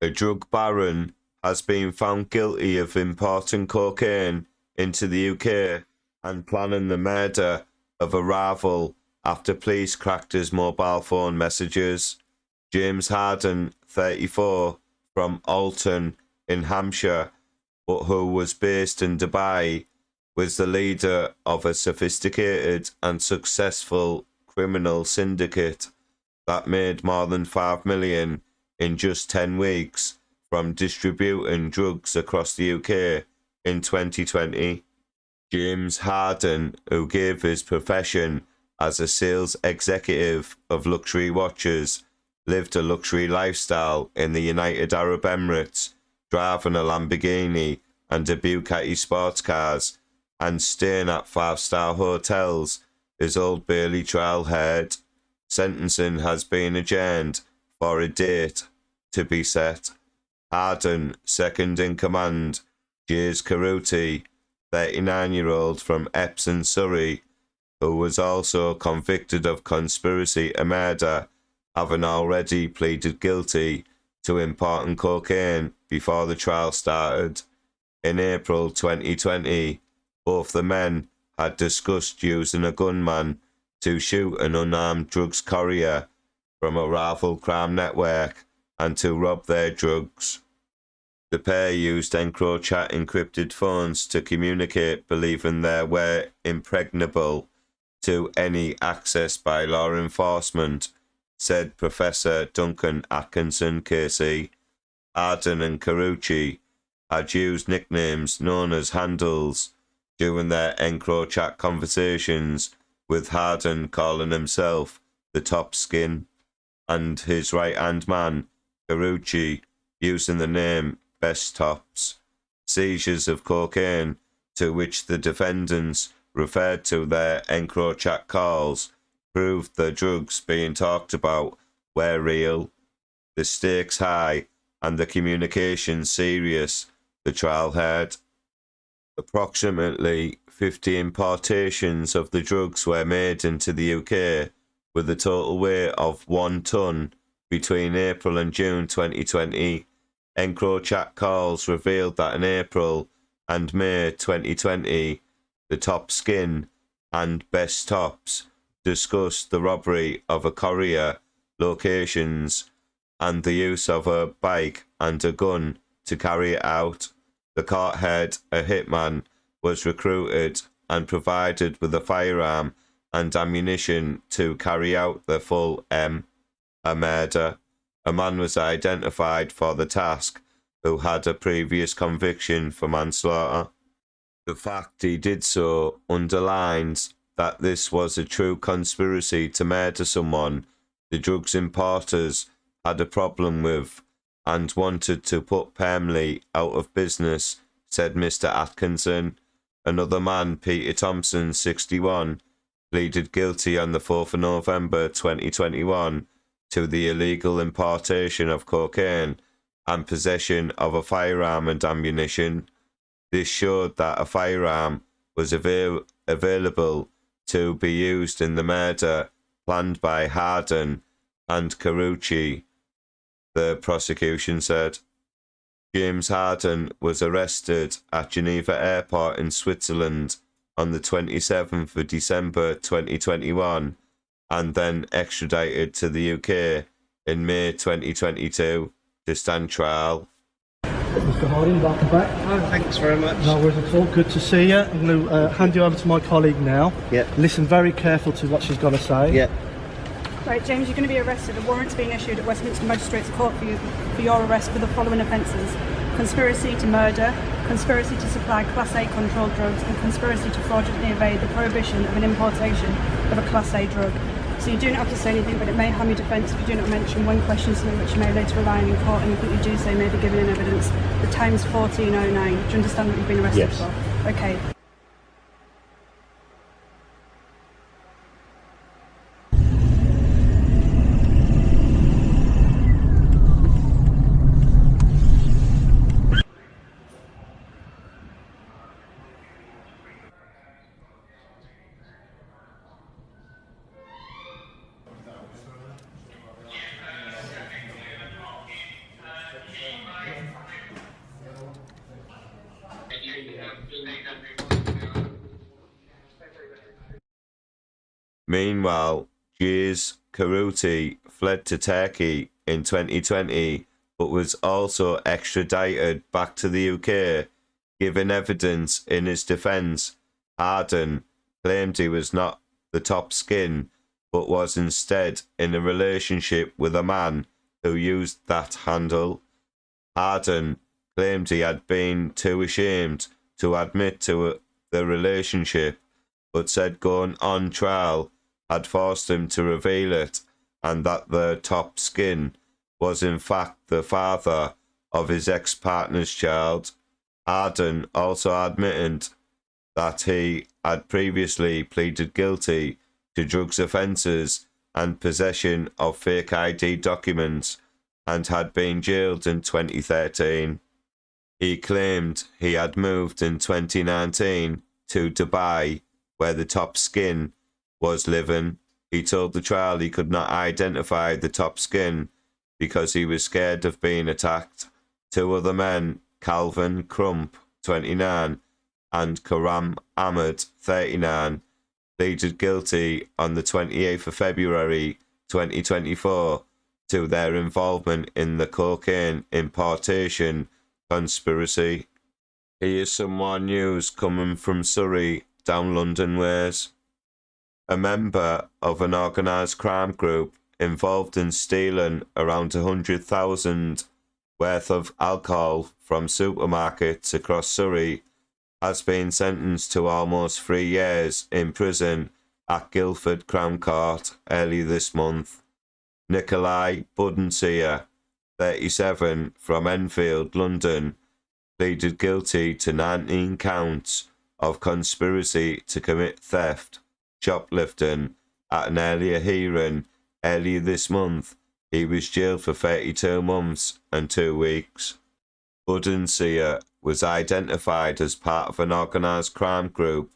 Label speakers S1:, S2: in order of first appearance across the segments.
S1: A drug baron has been found guilty of importing cocaine into the UK and planning the murder of a rival after police cracked his mobile phone messages. James Harden, 34, from Alton in Hampshire, but who was based in Dubai, was the leader of a sophisticated and successful criminal syndicate that made more than 5 million in just 10 weeks from distributing drugs across the UK in 2020. James Harden, who gave his profession as a sales executive of luxury watches, lived a luxury lifestyle in the United Arab Emirates, driving a Lamborghini and a Bugatti sports cars, and staying at five-star hotels. His Old Bailey trial heard. Sentencing has been adjourned for a date to be set. Harden, second in command, James Caruti, 39-year-old from Epsom, Surrey, who was also convicted of conspiracy to murder, having already pleaded guilty to importing cocaine before the trial started. In April 2020, both the men had discussed using a gunman to shoot an unarmed drugs courier from a rival crime network and to rob their drugs. The pair used EncroChat encrypted phones to communicate, believing they were impregnable to any access by law enforcement, said Professor Duncan Atkinson KC. Harden and Carucci had used nicknames known as handles during their EncroChat conversations, with Harden calling himself the Top Skin and his right-hand man, Carucci, using the name Best Tops. Seizures of cocaine, to which the defendants referred to their EncroChat calls, proved the drugs being talked about were real, the stakes high, and the communication serious, the trial heard. Approximately 50 importations of the drugs were made into the UK, with a total weight of 1 tonne between April and June 2020. EncroChat calls revealed that in April and May 2020, the Top Skin and Best Tops discussed the robbery of a courier, locations, and the use of a bike and a gun to carry it out. The court heard a hitman was recruited and provided with a firearm and ammunition to carry out the full a murder. A man was identified for the task who had a previous conviction for manslaughter. The fact he did so underlines that this was a true conspiracy to murder someone the drugs importers had a problem with and wanted to put permanently out of business, said Mr. Atkinson. Another man, Peter Thompson, 61, pleaded guilty on the 4th of November 2021 to the illegal importation of cocaine and possession of a firearm and ammunition. This showed that a firearm was available to be used in the murder planned by Harden and Carucci, the prosecution said. James Harden was arrested at Geneva Airport in Switzerland on the 27th of December 2021 and then extradited to the UK in May 2022 to stand trial.
S2: Mr. Harding, welcome back.
S3: Oh, thanks very much.
S2: No worries at all. Good to see you. I'm going to hand you over to my colleague now.
S3: Yeah.
S2: Listen very careful to what she's got to say.
S3: Yeah.
S4: Right, James, you're going to be arrested. A warrant's been issued at Westminster Magistrates Court for your arrest for the following offences: conspiracy to murder, conspiracy to supply Class A controlled drugs, and conspiracy to fraudulently evade the prohibition of an importation of a Class A drug. So you do not have to say anything, but it may harm your defence if you do not mention one question something which you may later rely on in court, and anything you do say may be given in evidence. The time's 14:09. Do you understand what you've been arrested
S3: Yes.
S4: for? Okay.
S1: Meanwhile, Giz Karuti fled to Turkey in 2020 but was also extradited back to the UK. Giving evidence in his defence, Harden claimed he was not the top skin but was instead in a relationship with a man who used that handle. Harden claimed he had been too ashamed to admit to the relationship, but said going on trial had forced him to reveal it, and that the top skin was in fact the father of his ex-partner's child. Harden also admitted that he had previously pleaded guilty to drugs offences and possession of fake ID documents and had been jailed in 2013. He claimed he had moved in 2019 to Dubai, where the top skin was living. He told the trial he could not identify the top skin because he was scared of being attacked. Two other men, Calvin Crump, 29, and Karam Ahmed, 39, pleaded guilty on the 28th of February 2024 to their involvement in the cocaine importation conspiracy. Here's some more news coming from Surrey down London ways. A member of an organised crime group involved in stealing around 100,000 worth of alcohol from supermarkets across Surrey has been sentenced to almost 3 years in prison at Guildford Crown Court early this month. Nikolai Budenseer, 37, from Enfield, London, pleaded guilty to 19 counts of conspiracy to commit theft, shoplifting. At an earlier hearing earlier this month, he was jailed for 32 months and 2 weeks. Budenseer was identified as part of an organised crime group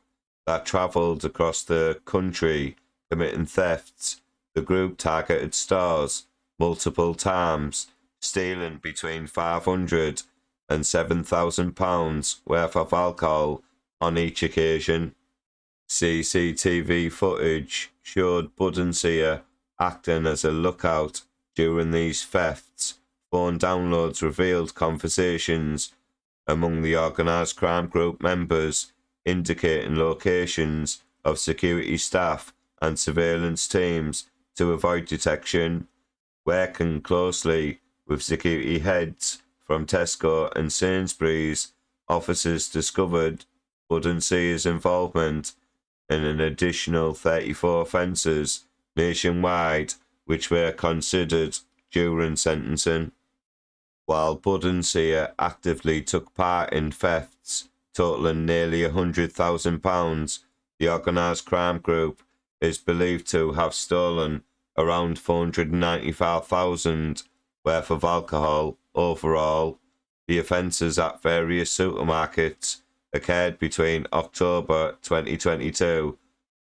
S1: that travelled across the country committing thefts. The group targeted stores multiple times, stealing between £500 and £7,000 worth of alcohol on each occasion. CCTV footage showed Budenseer acting as a lookout during these thefts. Phone downloads revealed conversations among the organised crime group members, indicating locations of security staff and surveillance teams to avoid detection. Working closely with security heads from Tesco and Sainsbury's, officers discovered Budenseer's involvement in an additional 34 offences nationwide, which were considered during sentencing. While Budenseer actively took part in thefts totaling nearly £100,000, the organised crime group is believed to have stolen around £495,000 worth of alcohol overall. The offences at various supermarkets occurred between October 2022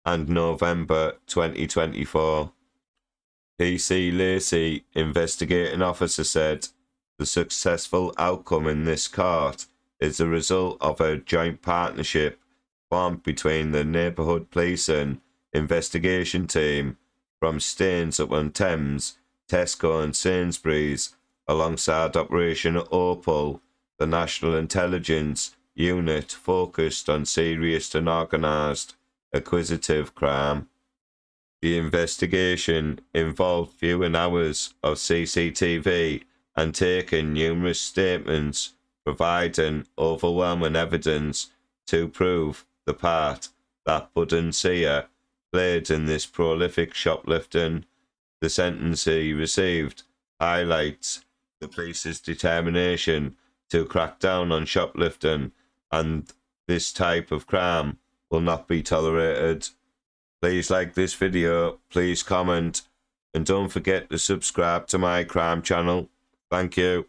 S1: and November 2024. PC Lacey, investigating officer, said the successful outcome in this court is the result of a joint partnership formed between the neighbourhood policing investigation team from Staines-upon-Thames, Tesco and Sainsbury's, alongside Operation Opal, the National Intelligence Unit focused on serious and organised acquisitive crime. The investigation involved viewing hours of CCTV and taking numerous statements, providing overwhelming evidence to prove the part that Budenseer played in this prolific shoplifting. The sentence he received highlights the police's determination to crack down on shoplifting, and this type of crime will not be tolerated. Please like this video, please comment, and don't forget to subscribe to my crime channel. Thank you.